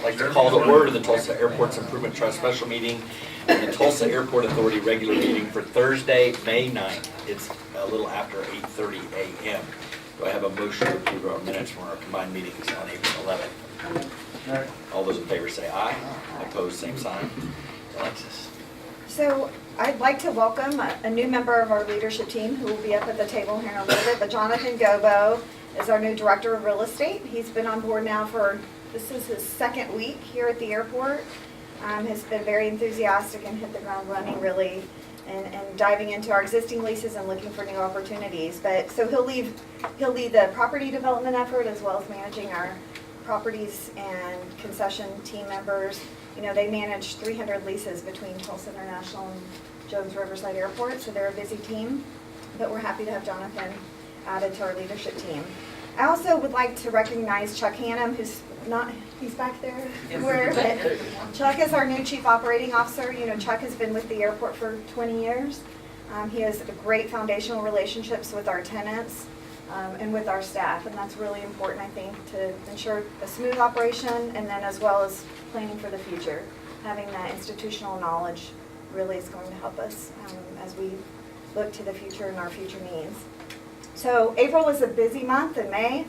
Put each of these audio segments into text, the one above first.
like to call to order the Tulsa Airport's Improvement Trust special meeting and the Tulsa Airport Authority regular meeting for Thursday, May 9th. It's a little after 8:30 a.m. Do I have a motion to approve our minutes from our combined meetings on April 11th? All those in favor say aye. Opposed, same sign. Alexis. So I'd like to welcome a new member of our leadership team who will be up at the table here in a little bit, but Jonathan Gobo is our new Director of Real Estate. He's been on board now this is his second week here at the airport. Has been very enthusiastic and hit the ground running really and diving into our existing leases and looking for new opportunities. So he'll lead the property development effort as well as managing our properties and concession team members. You know, they manage 300 leases between Tulsa International and Jones Riverside Airport, so they're a busy team, but we're happy to have Jonathan added to our leadership team. I also would like to recognize Chuck Hannum, he's back there. Chuck is our new Chief Operating Officer. You know, Chuck has been with the airport for 20 years. He has great foundational relationships with our tenants and with our staff, and that's really important, I think, to ensure a smooth operation and then as well as planning for the future. Having that institutional knowledge really is going to help us as we look to the future and our future needs. So April is a busy month, and May.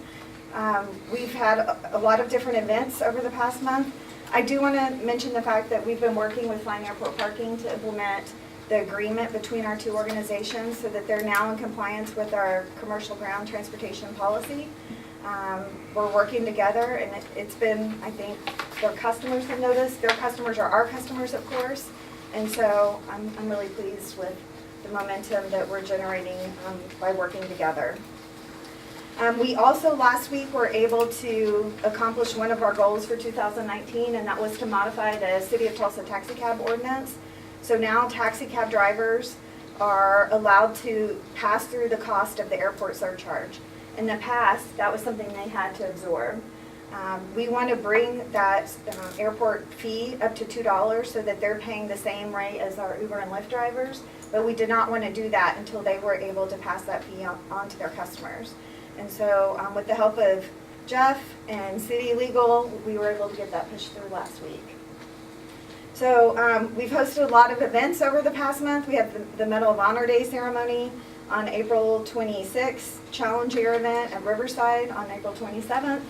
We've had a lot of different events over the past month. I do want to mention the fact that we've been working with Flying Airport Parking to implement the agreement between our two organizations so that they're now in compliance with our commercial ground transportation policy. We're working together, and it's been, I think, their customers have noticed. Their customers are our customers, of course, and so I'm really pleased with the momentum that we're generating by working together. We also last week were able to accomplish one of our goals for 2019, and that was to modify the City of Tulsa taxi cab ordinance. So now taxi cab drivers are allowed to pass through the cost of the airport surcharge. In the past, that was something they had to absorb. We want to bring that airport fee up to $2 so that they're paying the same rate as our Uber and Lyft drivers, but we did not want to do that until they were able to pass that fee on to their customers. And so with the help of Jeff and City Legal, we were able to get that pushed through last week. So we've hosted a lot of events over the past month. We have the Medal of Honor Day ceremony on April 26th, Challenge Year event at Riverside on April 27th.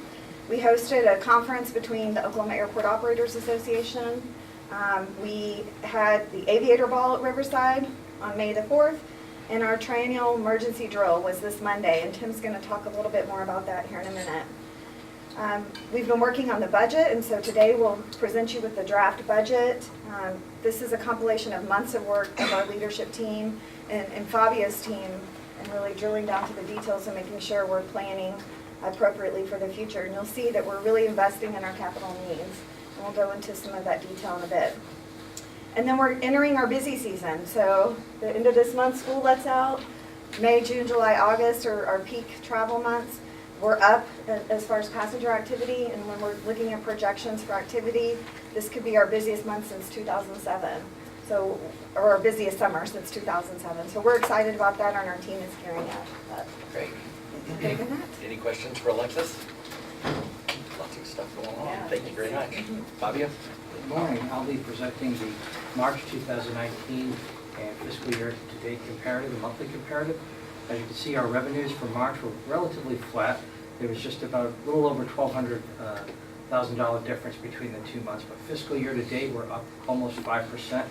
We hosted a conference between the Oklahoma Airport Operators Association. We had the Aviator Ball at Riverside on May the 4th, and our triennial emergency drill was this Monday, and Tim's going to talk a little bit more about that here in a minute. We've been working on the budget, and so today we'll present you with the draft budget. This is a compilation of months of work of our leadership team and Fabio's team, and really drilling down to the details and making sure we're planning appropriately for the future. And you'll see that we're really investing in our capital needs, and we'll go into some of that detail in a bit. And then we're entering our busy season. So the end of this month, school lets out. May, June, July, August are our peak travel months. We're up as far as passenger activity, and when we're looking at projections for activity, this could be our busiest month since 2007. So, or our busiest summer since 2007. So we're excited about that, and our team is gearing up. Great. Okay with that? Any questions for Alexis? Lots of stuff going on. Yeah. Thank you very much. Fabio? Good morning. I'll be presenting the March 2019 and fiscal year to date comparative, the monthly comparative. As you can see, our revenues for March were relatively flat. There was just about a little over $1,200,000 difference between the 2 months, but fiscal year to date we're up almost 5%,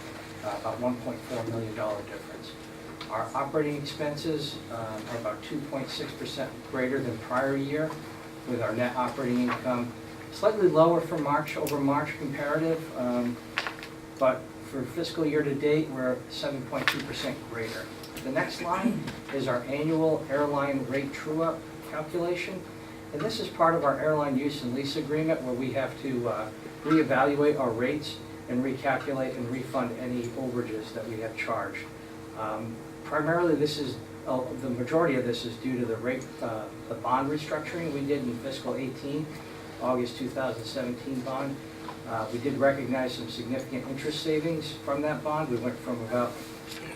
about $1.4 million difference. Our operating expenses are about 2.6% greater than prior year, with our net operating income slightly lower for March over March comparative, but for fiscal year to date, we're 7.2% greater. The next line is our annual airline rate true-up calculation, and this is part of our airline use and lease agreement where we have to reevaluate our rates and recalculate and refund any overages that we have charged. Primarily, this is the majority of this is due to the bond restructuring we did in fiscal 18, August 2017 bond. We did recognize some significant interest savings from that bond. We went from about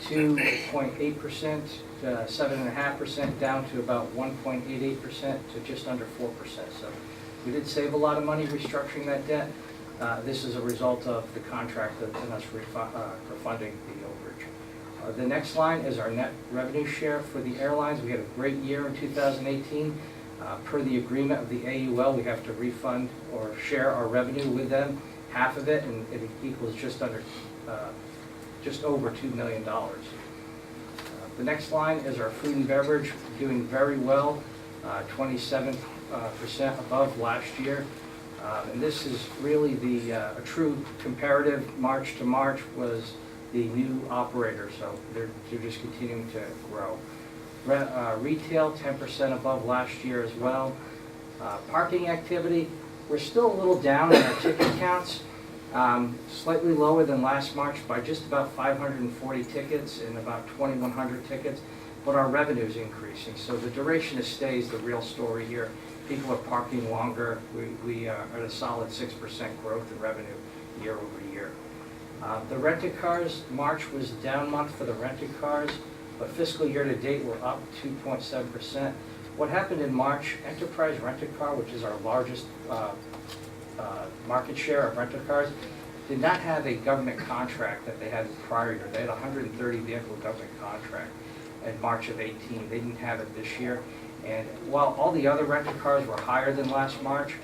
2.8% to 7.5% down to about 1.88% to just under 4%. So we did save a lot of money restructuring that debt. This is a result of the contract and us refunding the overage. The next line is our net revenue share for the airlines. We had a great year in 2018. Per the agreement of the AUL, we have to refund or share our revenue with them, half of it, and it equals just over $2 million. The next line is our food and beverage, doing very well, 27% above last year. And this is really a true comparative. March to March was the new operator, so they're just continuing to grow. Retail, 10% above last year as well. Parking activity, we're still a little down in our ticket counts, slightly lower than last March by just about 540 tickets and about 2,100 tickets, but our revenue is increasing. So the duration of stay is the real story here. People are parking longer. We are at a solid 6% growth in revenue year over year. The rented cars, March was a down month for the rented cars, but fiscal year to date we're up 2.7%. What happened in March, Enterprise Rented Car, which is our largest market share of rented cars, did not have a government contract that they had the prior year. They had a 130 vehicle government contract in March of 18. They didn't have it this year. And while all the other rented cars were higher than last March,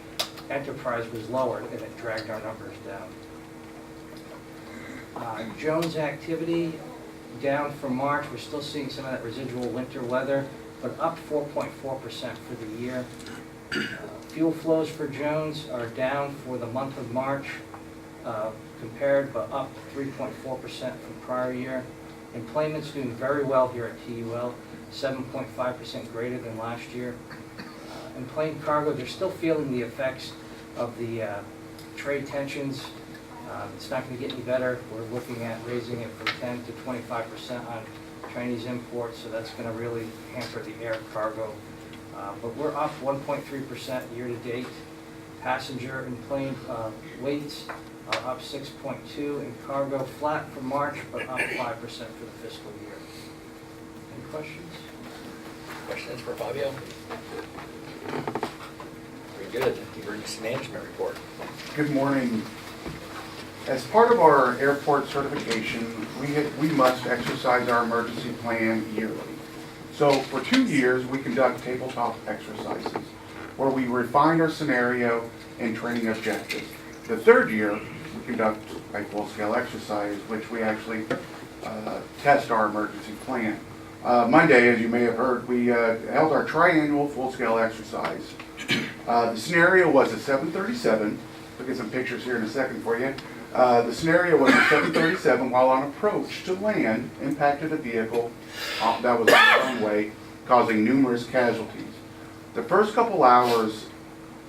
Enterprise was lower, and it dragged our numbers down. Jones activity down from March. We're still seeing some of that residual winter weather, but up 4.4% for the year. Fuel flows for Jones are down for the month of March compared, but up 3.4% from prior year. Employment's doing very well here at TUL, 7.5% greater than last year. In plane cargo, they're still feeling the effects of the trade tensions. It's not going to get any better. We're looking at raising it from 10 to 25% on Chinese imports, so that's going to really hamper the air cargo. But we're up 1.3% year to date. Passenger and plane weights are up 6.2%, and cargo flat for March, but up 5% for the fiscal year. Any questions? Questions for Fabio? Very good. Emergency management report. Good morning. As part of our airport certification, we must exercise our emergency plan yearly. So for 2 years, we conduct tabletop exercises where we refine our scenario and training objectives. The 3rd year, we conduct a full-scale exercise, which we actually test our emergency plan. Monday, as you may have heard, we held our triannual full-scale exercise. The scenario was a 737. Look at some pictures here in a second for you. The scenario was a 737 while on approach to land impacted a vehicle that was on the runway, causing numerous casualties. The first couple hours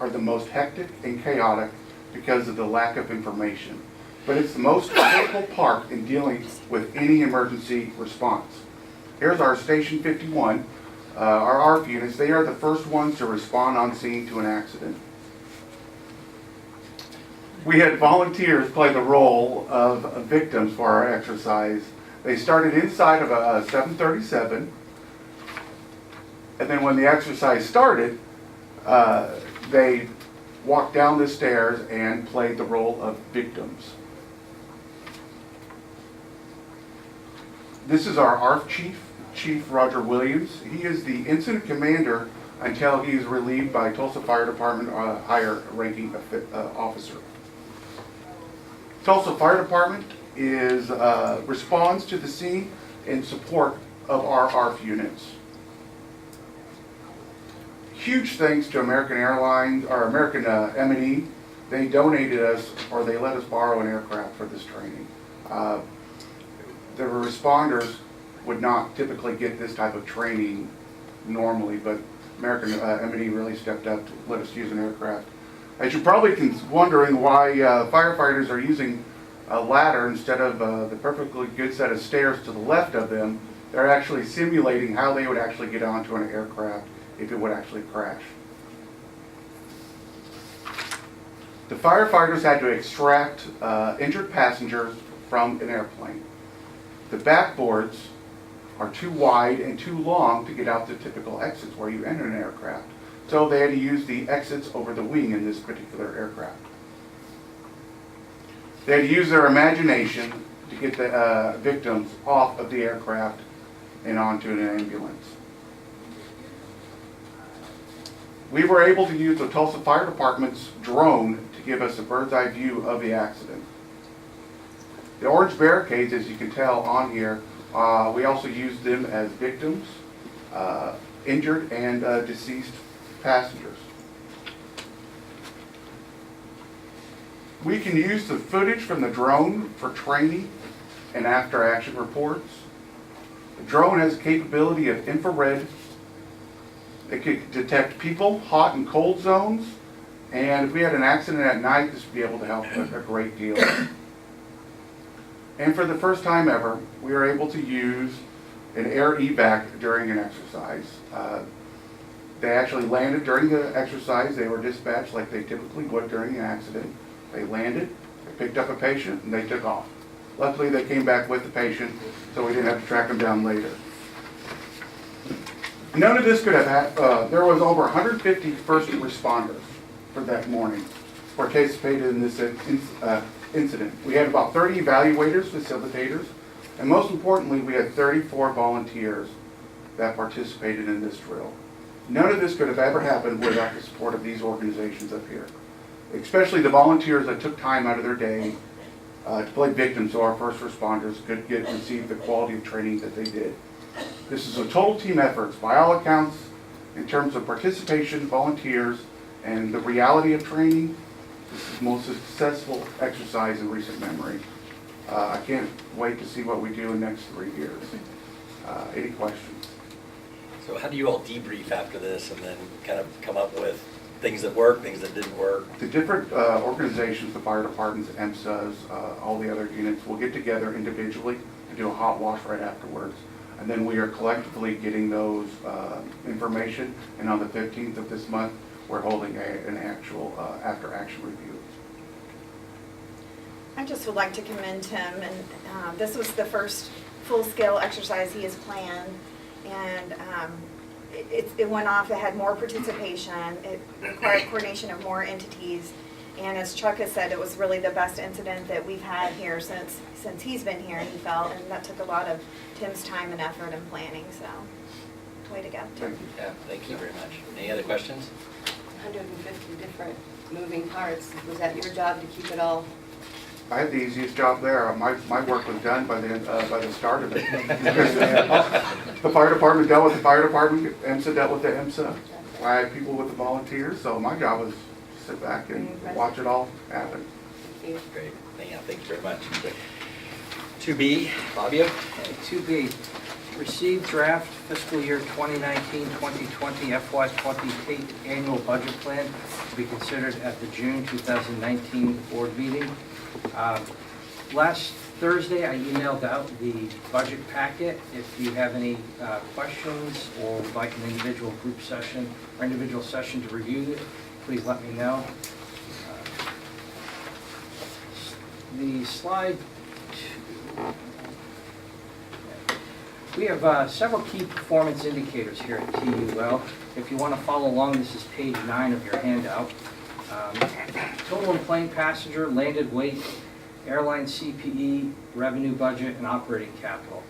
are the most hectic and chaotic because of the lack of information, but it's the most critical part in dealing with any emergency response. Here's our Station 51, our ARF units. They are the first ones to respond on scene to an accident. We had volunteers play the role of victims for our exercise. They started inside of a 737, and then when the exercise started, they walked down the stairs and played the role of victims. This is our ARF chief, Chief Roger Williams. He is the incident commander until he is relieved by Tulsa Fire Department higher ranking officer. Tulsa Fire Department responds to the scene in support of our ARF units. Huge thanks to American Airlines, or American M&E. They donated us, or they let us borrow an aircraft for this training. The responders would not typically get this type of training normally, but American M&E really stepped up to let us use an aircraft. As you're probably wondering why firefighters are using a ladder instead of the perfectly good set of stairs to the left of them, they're actually simulating how they would actually get onto an aircraft if it would actually crash. The firefighters had to extract injured passengers from an airplane. The backboards are too wide and too long to get out the typical exits where you enter an aircraft. So they had to use the exits over the wing in this particular aircraft. They had to use their imagination to get the victims off of the aircraft and onto an ambulance. We were able to use the Tulsa Fire Department's drone to give us a bird's eye view of the accident. The orange barricades, as you can tell on here, we also used them as victims, injured and deceased passengers. We can use the footage from the drone for training and after-action reports. The drone has the capability of infrared. It could detect people, hot and cold zones, and if we had an accident at night, this would be able to help a great deal. And for the first time ever, we were able to use an air evac during an exercise. They actually landed during the exercise. They were dispatched like they typically would during an accident. They landed, they picked up a patient, and they took off. Luckily, they came back with the patient, so we didn't have to track them down later. None of this could have happened. There was over 150 first responders for that morning participated in this incident. We had about 30 evaluators, facilitators, and most importantly, we had 34 volunteers that participated in this drill. None of this could have ever happened without the support of these organizations up here, especially the volunteers that took time out of their day to play victim so our first responders could receive the quality of training that they did. This is a total team effort by all accounts in terms of participation, volunteers, and the reality of training. This is the most successful exercise in recent memory. I can't wait to see what we do in the next 3 years. Any questions? So how do you all debrief after this and then kind of come up with things that work, things that didn't work? The different organizations, the fire departments, EMSAs, all the other units will get together individually to do a hot wash right afterwards. And then we are collectively getting those information, and on the 15th of this month, we're holding an actual after-action review. I just would like to commend Tim, and this was the first full-scale exercise he has planned, and it went off. It had more participation. It required coordination of more entities, and as Chuck has said, it was really the best incident that we've had here since he's been here, he felt, and that took a lot of Tim's time and effort and planning, so way to go, Tim. Yeah, thank you very much. Any other questions? 150 different moving parts. Was that your job to keep it all? I had the easiest job there. My work was done by the start of it. The fire department dealt with the fire department, EMSA dealt with the EMSA. I had people with the volunteers, so my job was to sit back and watch it all happen. Thank you. Great. Yeah, thank you very much. 2B, Fabio? 2B, receive draft fiscal year 2019-2020 FY20 TAIT annual budget plan to be considered at the June 2019 board meeting. Last Thursday, I emailed out the budget packet. If you have any questions or would like an individual group session or individual session to review it, please let me know. The slide 2. We have several key performance indicators here at TUL. If you want to follow along, this is page 9 of your handout. Total and plane passenger, landed weight, airline CPE, revenue budget, and operating capital.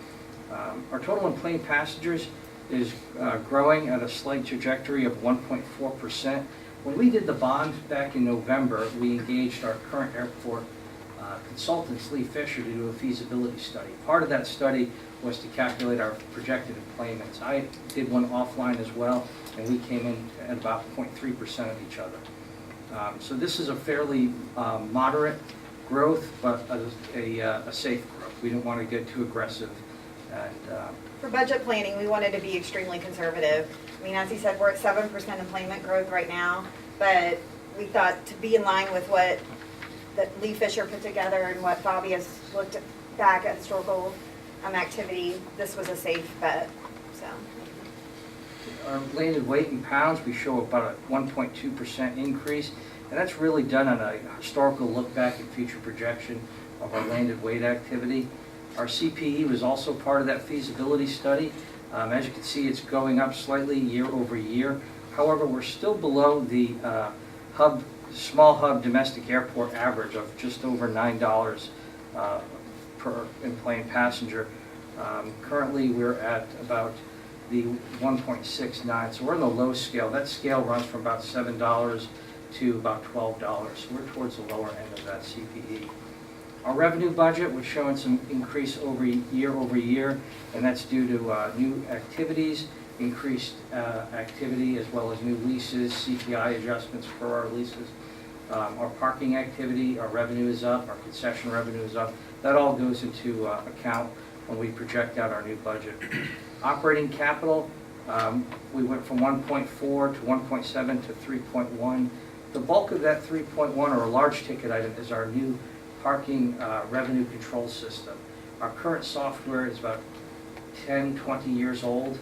Our total and plane passengers is growing at a slight trajectory of 1.4%. When we did the bond back in November, we engaged our current airport consultants, Lee Fisher, to do a feasibility study. Part of that study was to calculate our projected employments. I did one offline as well, and we came in at about 0.3% of each other. So this is a fairly moderate growth, but a safe growth. We didn't want to get too aggressive. And For budget planning, we wanted to be extremely conservative. I mean, as he said, we're at 7% employment growth right now, but we thought to be in line with what that Lee Fisher put together and what Bobby has looked back at historical activity, this was a safe bet, so. our landed weight in pounds, we show about a 1.2% increase, and that's really done on a historical look back and future projection of our landed weight activity. Our CPE was also part of that feasibility study. As you can see, it's going up slightly year over year. However, we're still below the hub small hub domestic airport average of just over $9 per in-plane passenger. Currently, we're at about the 1.69, so we're in the low scale. That scale runs from about $7 to about $12, so we're towards the lower end of that CPE. Our revenue budget was showing some increase over year, and that's due to new activities, increased activity, as well as new leases, CPI adjustments for our leases. Our parking activity, our revenue is up, our concession revenue is up. That all goes into account when we project out our new budget. Operating capital, we went from 1.4 to 1.7 to 3.1. The bulk of that 3.1, or a large ticket item, is our new parking revenue control system. Our current software is about 10, 20 years old,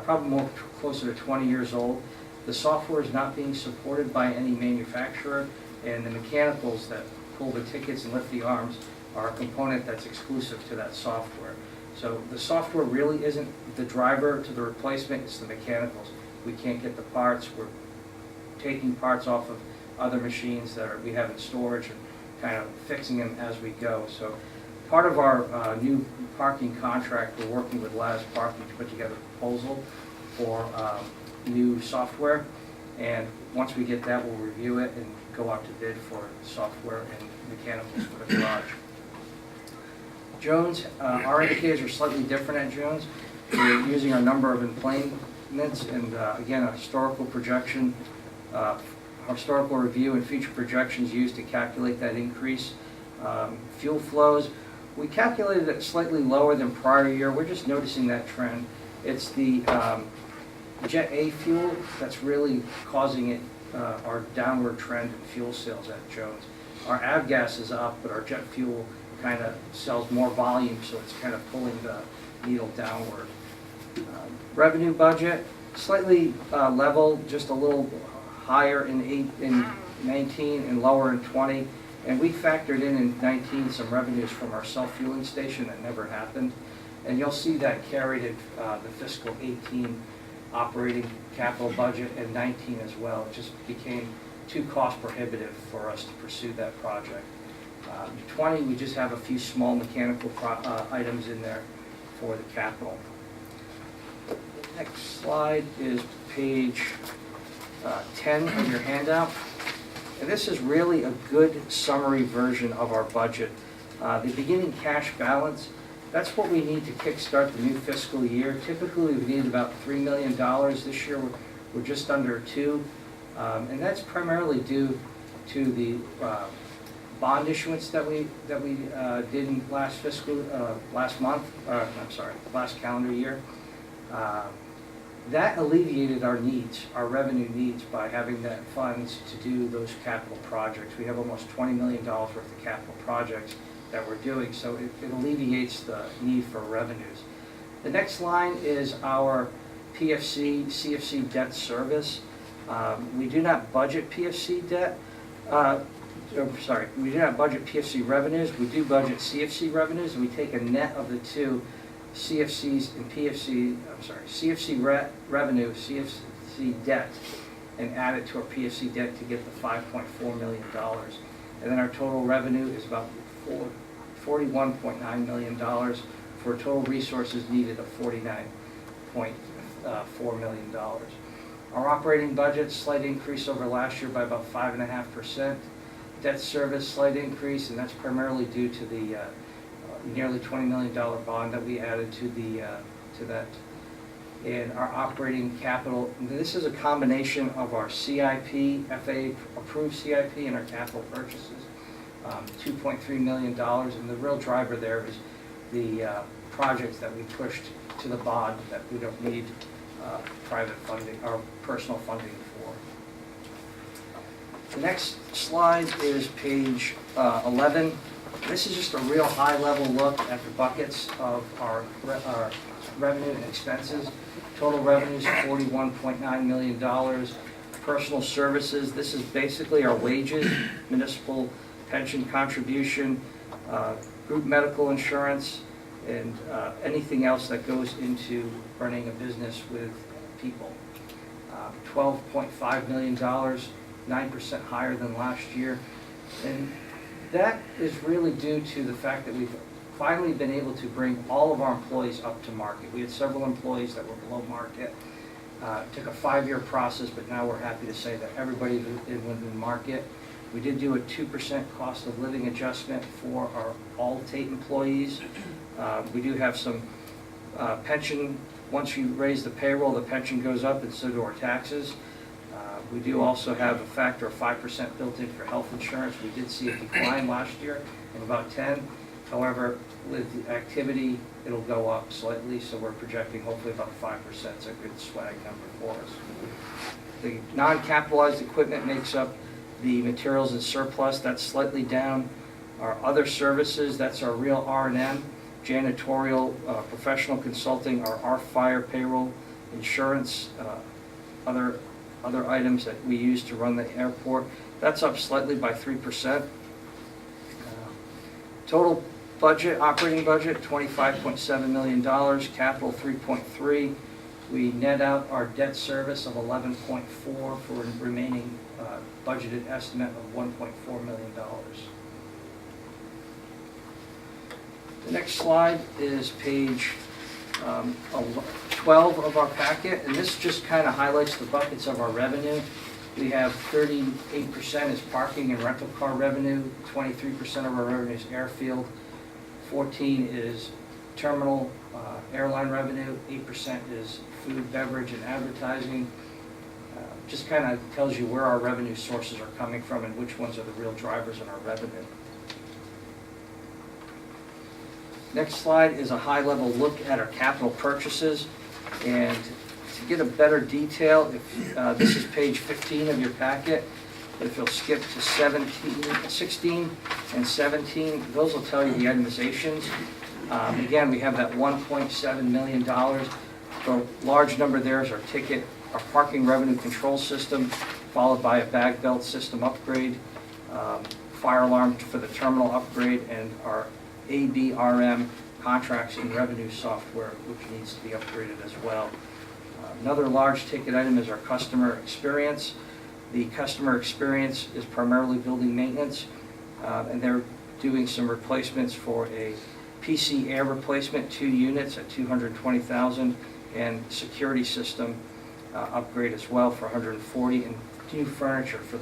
probably more closer to 20 years old. The software is not being supported by any manufacturer, and the mechanicals that pull the tickets and lift the arms are a component that's exclusive to that software. So the software really isn't the driver to the replacement, it's the mechanicals. We can't get the parts, we're taking parts off of other machines that we have in storage and kind of fixing them as we go. So part of our new parking contract, we're working with Laz Parking to put together a proposal for new software, and once we get that, we'll review it and go out to bid for software and mechanicals for the garage. Jones, our indicators are slightly different at Jones. We're using our number of enplanements and again, a historical projection, historical review and future projections used to calculate that increase. Fuel flows, we calculated it slightly lower than prior year. We're just noticing that trend. It's the Jet A fuel that's really causing it, our downward trend in fuel sales at Jones. Our avgas is up, but our jet fuel kind of sells more volume, so it's kind of pulling the needle downward. Revenue budget, slightly level, just a little higher in 19 and lower in 20. And we factored in 19 some revenues from our self-fueling station that never happened. And you'll see that carried in the fiscal 18 operating capital budget and 19 as well. It just became too cost prohibitive for us to pursue that project. 20, we just have a few small mechanical items in there for the capital. Next slide is page 10 of your handout. And this is really a good summary version of our budget. The beginning cash balance, that's what we need to kickstart the new fiscal year. Typically, we've needed about $3 million. This year, we're just under $2 million. And that's primarily due to the bond issuance that we did in last calendar year. That alleviated our needs, our revenue needs, by having that funds to do those capital projects. We have almost $20 million worth of capital projects that we're doing, so it alleviates the need for revenues. The next line is our PFC, CFC debt service. We do not budget PFC debt. We do not budget PFC revenues. We do budget CFC revenues, and we take a net of the two, CFCs and PFC, CFC revenue, CFC debt, and add it to our PFC debt to get the $5.4 million. And then our total revenue is about $41.9 million for total resources needed of $49.4 million. Our operating budget, slight increase over last year by about 5.5%. Debt service, slight increase, and that's primarily due to the nearly $20 million bond that we added to that. And our operating capital, this is a combination of our CIP, FAA approved CIP, and our capital purchases, $2.3 million. And the real driver there is the projects that we pushed to the bond that we don't need private funding or personal funding for. The next slide is page 11. This is just a real high-level look at the buckets of our revenue and expenses. Total revenues, $41.9 million. Personal services, this is basically our wages, municipal pension contribution, group medical insurance, and anything else that goes into running a business with people. $12.5 million 9% higher than last year. And that is really due to the fact that we've finally been able to bring all of our employees up to market. We had several employees that were below market. It took a 5-year process, but now we're happy to say that everybody is within market. We did do a 2% cost of living adjustment for our all TAIT employees. We do have some pension. Once you raise the payroll, the pension goes up, and so do our taxes. We do also have a factor of 5% built in for health insurance. We did see a decline last year of about 10. However, with the activity, it'll go up slightly, so we're projecting hopefully about 5%. It's a good swag number for us. The non-capitalized equipment makes up the materials and surplus. That's slightly down. Our other services, that's our real R&M, janitorial, professional consulting, our fire payroll, insurance, other items that we use to run the airport. That's up slightly by 3%. Total budget, operating budget, $25.7 million, capital 3.3. We net out our debt service of 11.4 for a remaining budgeted estimate of $1.4 million. The next slide is page 12 of our packet, and this just kind of highlights the buckets of our revenue. We have 38% is parking and rental car revenue, 23% of our revenue is airfield, 14% is terminal airline revenue, 8% is food, beverage, and advertising. Just kind of tells you where our revenue sources are coming from and which ones are the real drivers in our revenue. Next slide is a high-level look at our capital purchases. And to get a better detail, if this is page 15 of your packet, if you'll skip to 16 and 17, those will tell you the itemizations. Again, we have that $1.7 million. The large number there is our parking revenue control system, followed by a bag belt system upgrade, fire alarm for the terminal upgrade, and our ABRM contracts and revenue software, which needs to be upgraded as well. Another large ticket item is our customer experience. The customer experience is primarily building maintenance, and they're doing some replacements for a PC air replacement, 2 units at $220,000, and security system upgrade as well for $140,000, and new furniture for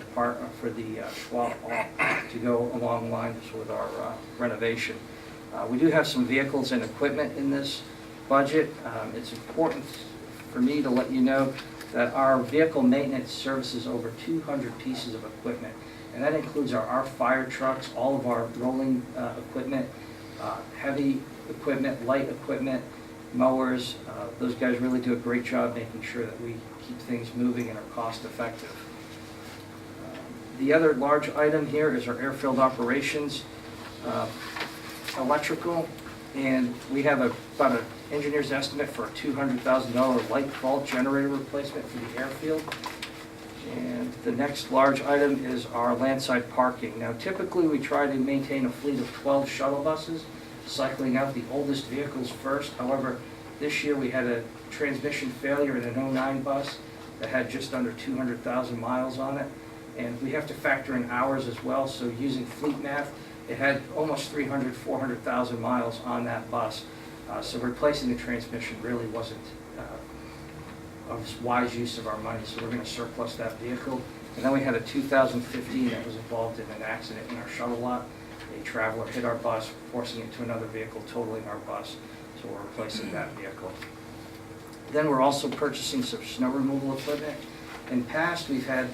the Schwab Hall to go along lines with our renovation. We do have some vehicles and equipment in this budget. It's important for me to let you know that our vehicle maintenance services over 200 pieces of equipment, and that includes our fire trucks, all of our rolling equipment, heavy equipment, light equipment, mowers. Those guys really do a great job making sure that we keep things moving and are cost effective. The other large item here is our airfield operations, electrical, and we have about an engineer's estimate for a $200,000 light vault generator replacement for the airfield. And the next large item is our landside parking. Now typically we try to maintain a fleet of 12 shuttle buses, cycling out the oldest vehicles first. However, this year we had a transmission failure in an 09 bus that had just under 200,000 miles on it. And we have to factor in hours as well, so using fleet math, it had almost 400,000 miles on that bus. So replacing the transmission really wasn't a wise use of our money, so we're going to surplus that vehicle. And then we had a 2015 that was involved in an accident in our shuttle lot. A traveler hit our bus, forcing it to another vehicle, totaling our bus, so we're replacing that vehicle. Then we're also purchasing some snow removal equipment. In the past, we've had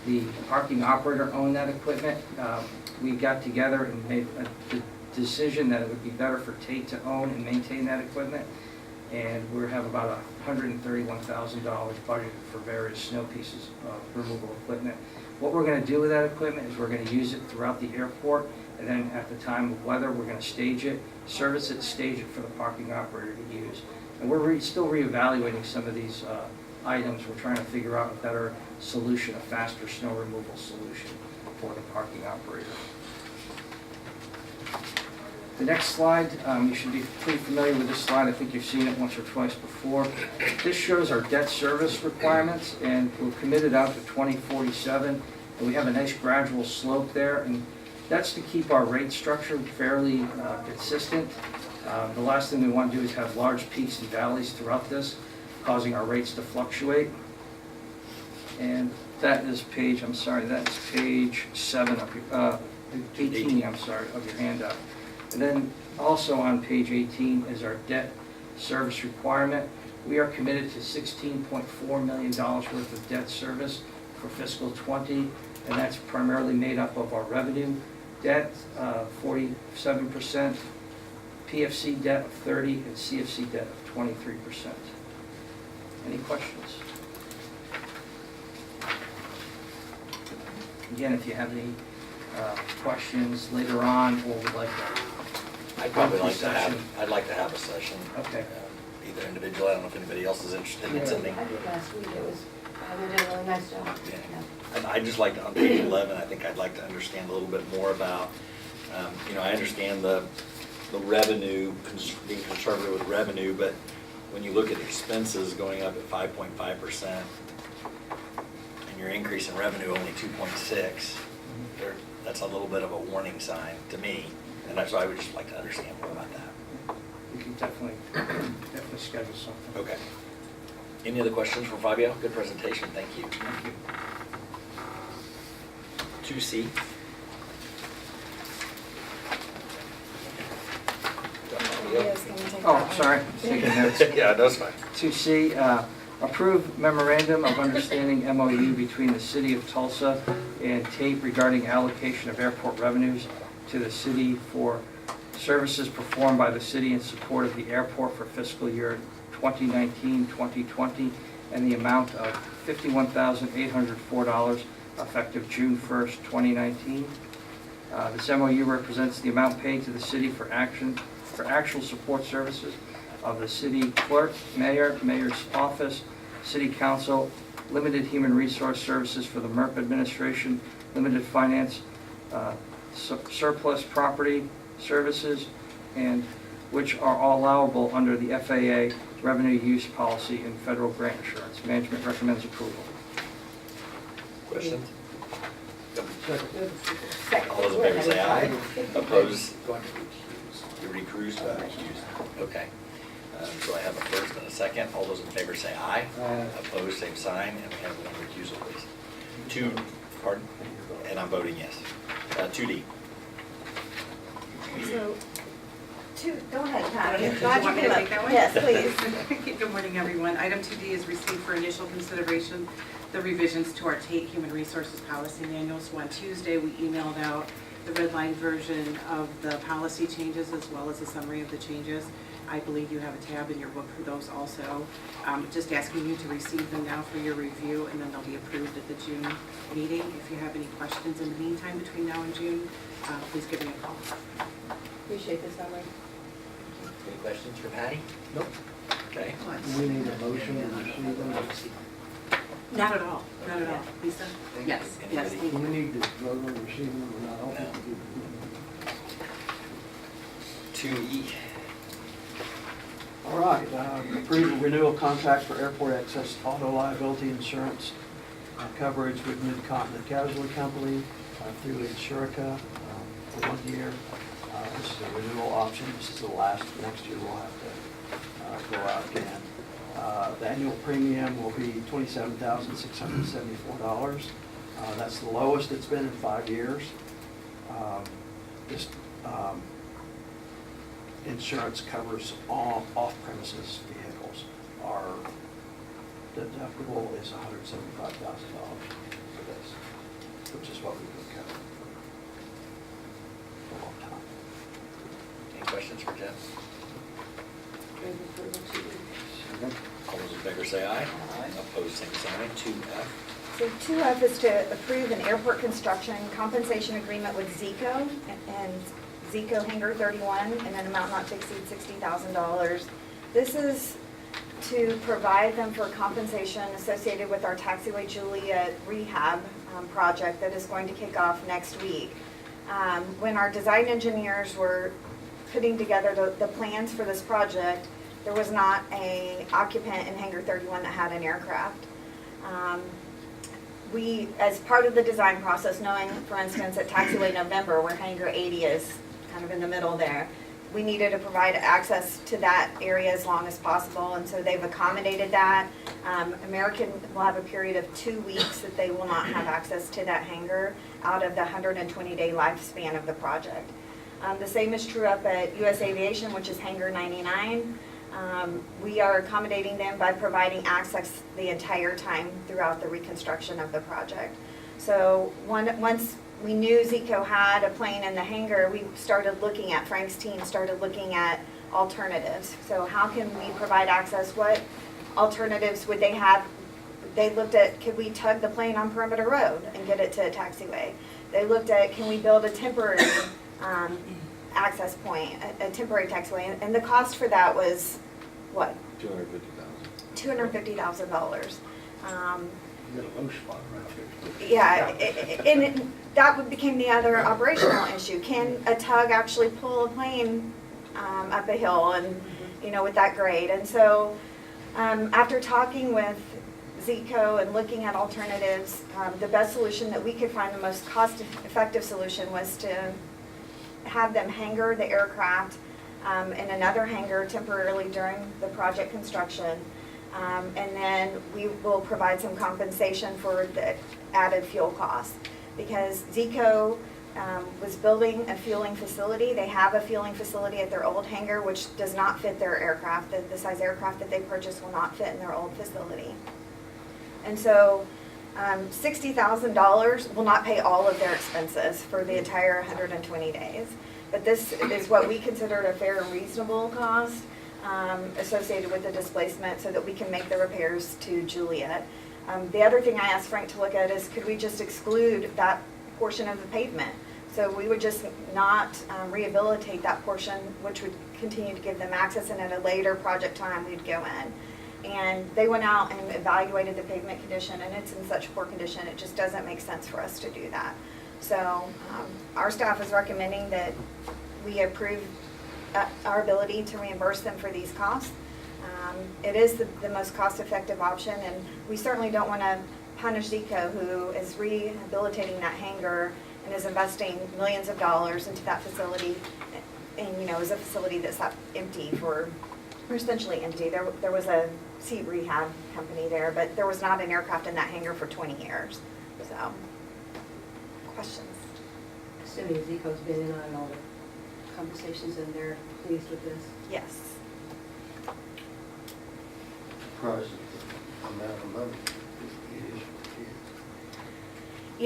the parking operator own that equipment. We got together and made a decision that it would be better for TAIT to own and maintain that equipment. And we have about $131,000 budgeted for various snow pieces of removal equipment. What we're going to do with that equipment is we're going to use it throughout the airport, and then at the time of weather, we're going to stage it, service it, stage it for the parking operator to use. And we're still reevaluating some of these items. We're trying to figure out a better solution, a faster snow removal solution for the parking operator. The next slide, you should be pretty familiar with this slide. I think you've seen it once or twice before. This shows our debt service requirements, and we're committed out to 2047. And we have a nice gradual slope there, and that's to keep our rate structure fairly consistent. The last thing we want to do is have large peaks and valleys throughout this, causing our rates to fluctuate. And that is page, I'm sorry, that's page 7 of your, 18, I'm sorry, of your handout. And then also on page 18 is our debt service requirement. We are committed to $16.4 million worth of debt service for fiscal '20, and that's primarily made up of our revenue debt, 47%, PFC debt of 30%, and CFC debt of 23%. Any questions? Again, if you have any questions later on, or would like to. I'd probably like to Session. I'd like to have a session. Okay. Either individual, I don't know if anybody else is interested in attending. I think last week it was, they did a really nice job. Yeah. And I'd just like to, on page 11, I think I'd like to understand a little bit more about, I understand the revenue, being conservative with revenue, but when you look at expenses going up at 5.5%, and your increase in revenue only 2.6, that's a little bit of a warning sign to me, and that's why I would just like to understand more about that. We can definitely schedule something. Okay. Any other questions for Fabio? Good presentation, thank you. Thank you. 2C. Leah's gonna take that Oh, one. sorry, taking notes. Yeah, that's fine. 2C, approve memorandum of understanding MOU between the City of Tulsa and TAIT regarding allocation of airport revenues to the city for services performed by the city in support of the airport for fiscal year 2019-2020, and the amount of $51,804 effective June 1st, 2019. This MOU represents the amount paid to the city for actual support services of the city clerk, mayor, mayor's office, city council, limited human resource services for the MERP administration, limited finance, surplus property services, and which are all allowable under the FAA revenue use policy and federal grant insurance. Management recommends approval. Questions? Second. All those in favor say aye. Opposed? You recused? Okay. So I have a first and a second. All those in favor say aye. Opposed, same sign, and we have one recusal, please. Pardon? And I'm voting yes. 2D. So, go ahead, Pat. Do you Glad want me came to up. take that one? Yes, please. Good morning, everyone. Item 2D is received for initial consideration the revisions to our TAIT Human Resources Policy Manual. So on Tuesday, we emailed out the red line version of the policy changes as well as a summary of the changes. I believe you have a tab in your book for those also. Just asking you to receive them now for your review, and then they'll be approved at the June meeting. If you have any questions in the meantime between now and June, please give me a call. Appreciate the summary. Any questions for Patty? Nope. Okay. We need a motion to receive them. Not at all, not at all. Lisa? Yes, yes. Anybody? Do we need to vote on receiving them or not? I don't think we do. 2E. All right, approve a renewal contract for airport access auto liability insurance coverage with Mid-Continent Casualty Company through Insurica for 1 year. This is a renewal option. This is the last. Next year we'll have to go out again. The annual premium will be $27,674. That's the lowest it's been in 5 years. This insurance covers all off-premises vehicles. Our deductible is $175,000 for this, which is what we've been covering for a long time. Any questions for Jeff? Move approval to All those in favor say aye. Opposed, same sign. 2F. So 2F is to approve an airport construction compensation agreement with Zico and Zico Hangar 31 in an amount not to exceed $60,000. This is to provide them for compensation associated with our Taxiway Juliet rehab project that is going to kick off next week. When our design engineers were putting together the plans for this project, there was not an occupant in Hangar 31 that had an aircraft. we, as part of the design process, knowing, for instance, at Taxiway November, where Hangar 80 is kind of in the middle there, we needed to provide access to that area as long as possible, and so they've accommodated that. American will have a period of 2 weeks that they will not have access to that hangar out of the 120-day lifespan of the project. The same is true up at US Aviation, which is Hangar 99. We are accommodating them by providing access the entire time throughout the reconstruction of the project. So once we knew Zico had a plane in the hangar, we started looking at, Frank's team started looking at alternatives. So how can we provide access? What alternatives would they have? They looked at, could we tug the plane on Perimeter Road and get it to a taxiway? They looked at, can we build a temporary access point, a temporary taxiway? And the cost for that was, what? $250,000. You got a low spot right there. Yeah, that became the other operational issue. Can a tug actually pull a plane up a hill and, with that grade? And so after talking with Zico and looking at alternatives, the best solution that we could find, the most cost-effective solution, was to have them hangar the aircraft in another hangar temporarily during the project construction. And then we will provide some compensation for the added fuel costs. Because Zico was building a fueling facility. They have a fueling facility at their old hangar, which does not fit their aircraft. The size aircraft that they purchased will not fit in their old facility. And so $60,000 will not pay all of their expenses for the entire 120 days. But this is what we considered a fair and reasonable cost associated with the displacement, so that we can make the repairs to Juliet. The other thing I asked Frank to look at is, could we just exclude that portion of the pavement? So we would just not rehabilitate that portion, which would continue to give them access, and at a later project time, we'd go in. And they went out and evaluated the pavement condition, and it's in such poor condition, it just doesn't make sense for us to do that. So our staff is recommending that we approve our ability to reimburse them for these costs. It is the most cost-effective option, and we certainly don't want to punish Zico, who is rehabilitating that hangar and is investing millions of dollars into that facility, and is a facility that's empty or essentially empty. There was a seat rehab company there, but there was not an aircraft in that hangar for 20 years. So, questions? Assuming Zico's been in on all the conversations and they're pleased with this. Yes. Surprised at the amount of money it is.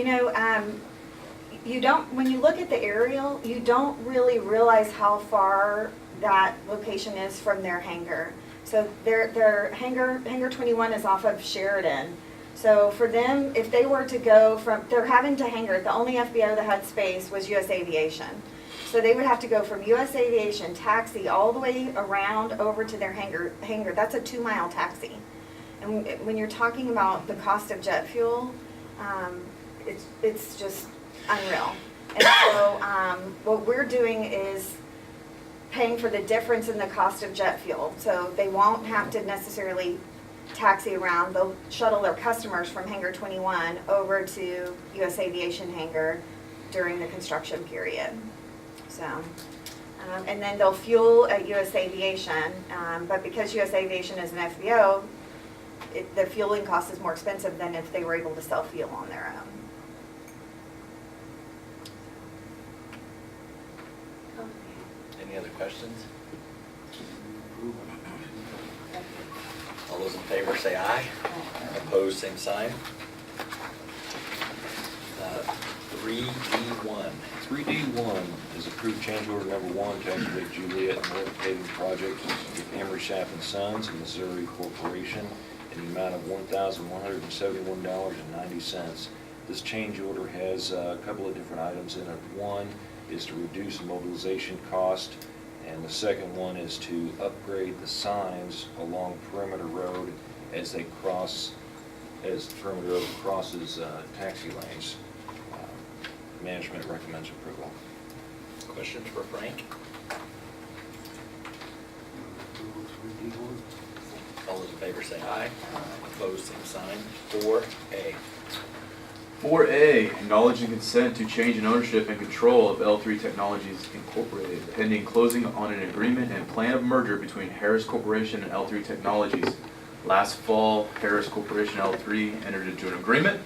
You don't, when you look at the aerial, you don't really realize how far that location is from their hangar. So their hangar 21 is off of Sheridan. So for them, if they were to go they're having to hangar, the only FBO that had space was US Aviation. So they would have to go from US Aviation, taxi all the way around over to their hangar. That's a 2-mile taxi. And when you're talking about the cost of jet fuel, it's just unreal. And so what we're doing is paying for the difference in the cost of jet fuel. So they won't have to necessarily taxi around. They'll shuttle their customers from Hangar 21 over to US Aviation hangar during the construction period. So, and then they'll fuel at US Aviation, but because US Aviation is an FBO, the fueling cost is more expensive than if they were able to sell fuel on their own. Any other questions? All those in favor say aye. Opposed, same sign. 3D1. 3D1 is approved change order number 1 to activate Juliet North Paving Project with Emery Sapp and Sons and Missouri Corporation in the amount of $1,171.90. This change order has a couple of different items in it. One is to reduce mobilization cost, and the second one is to upgrade the signs along Perimeter Road as Perimeter Road crosses taxi lanes. Management recommends approval. Questions for Frank? All those in favor say aye. Opposed, same sign. 4A. 4A, acknowledge and consent to change in ownership and control of L3 Technologies Incorporated, pending closing on an agreement and plan of merger between Harris Corporation and L3 Technologies. Last fall, Harris Corporation L3 entered into an agreement,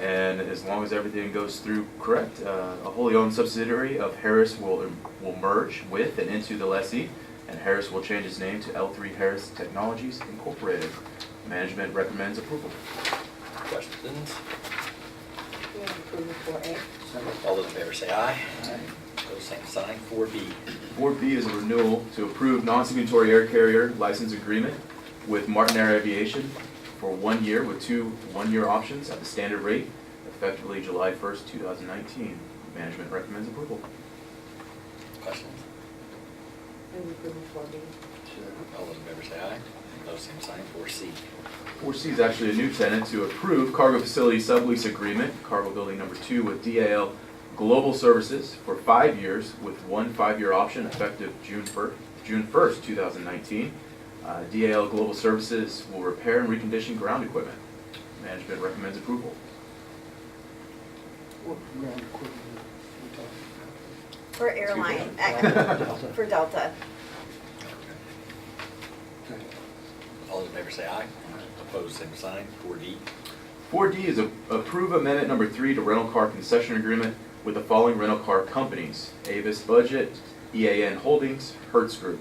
and as long as everything goes through correct, a wholly owned subsidiary of Harris will merge with and into the lessee, and Harris will change its name to L3 Harris Technologies Incorporated. Management recommends approval. Questions? We have approval for A. All those in favor say aye. Pose same sign. 4B. 4B is a renewal to approve non-signatory air carrier license agreement with Martin Air Aviation for 1 year with 2 one-year options at the standard rate, effectively July 1st, 2019. Management recommends approval. Questions? Move approval for B. All those in favor say aye. Pose same sign. 4C. 4C is actually a new tenant to approve cargo facility sublease agreement, cargo building number 2 with DAL Global Services for 5 years with 1 5-year option effective June 1st, 2019. DAL Global Services will repair and recondition ground equipment. Management recommends approval. What ground equipment are we talking For airline, Delta. for Delta. about? All those in favor say aye. Opposed, same sign. 4D. 4D is approve amendment number 3 to rental car concession agreement with the following rental car companies: Avis Budget, EAN Holdings, Hertz Group.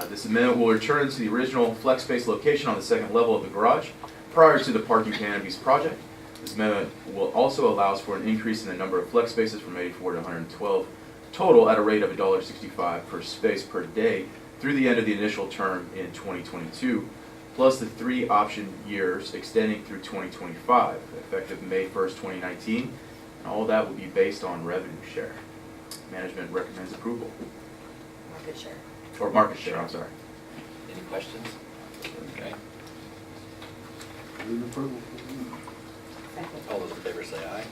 This amendment will return to the original flex space location on the second level of the garage prior to the parking canopies project. This amendment will also allows for an increase in the number of flex spaces from 84 to 112 total at a rate of $1.65 per space per day through the end of the initial term in 2022, plus the 3 option years extending through 2025, effective May 1st, 2019, and all of that will be based on revenue share. Management recommends approval. Market share. Or market share, I'm sorry. Any questions? Okay. Move approval for B. Second. All those in favor say aye.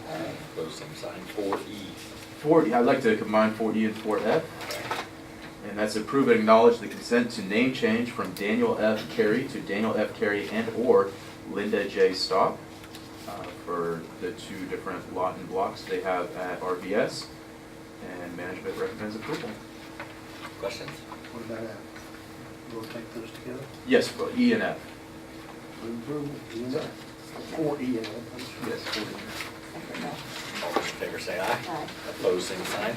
Opposed, same sign. 4E. 4D, I'd like to combine 4E and 4F, and that's approve and acknowledge the consent to name change from Daniel F. Carey to Daniel F. Carey and/or Linda J. Stock for the 2 different lot and blocks they have at RVS, and management recommends approval. Questions? What about F? We'll take those together. Yes, for E and F. Move approval, E and F. Or E and F, I'm sorry. Yes, 4D. All those in favor say aye. Aye. Opposed, same sign.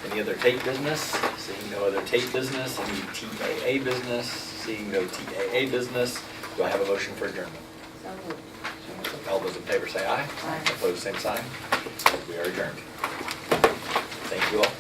Any other TAIT business? Seeing no other TAIT business. Any TAA business? Seeing no TAA business. Do I have a motion for adjournment? So moved. All those in favor say aye. Aye. Opposed, same sign. We are adjourned. Thank you all.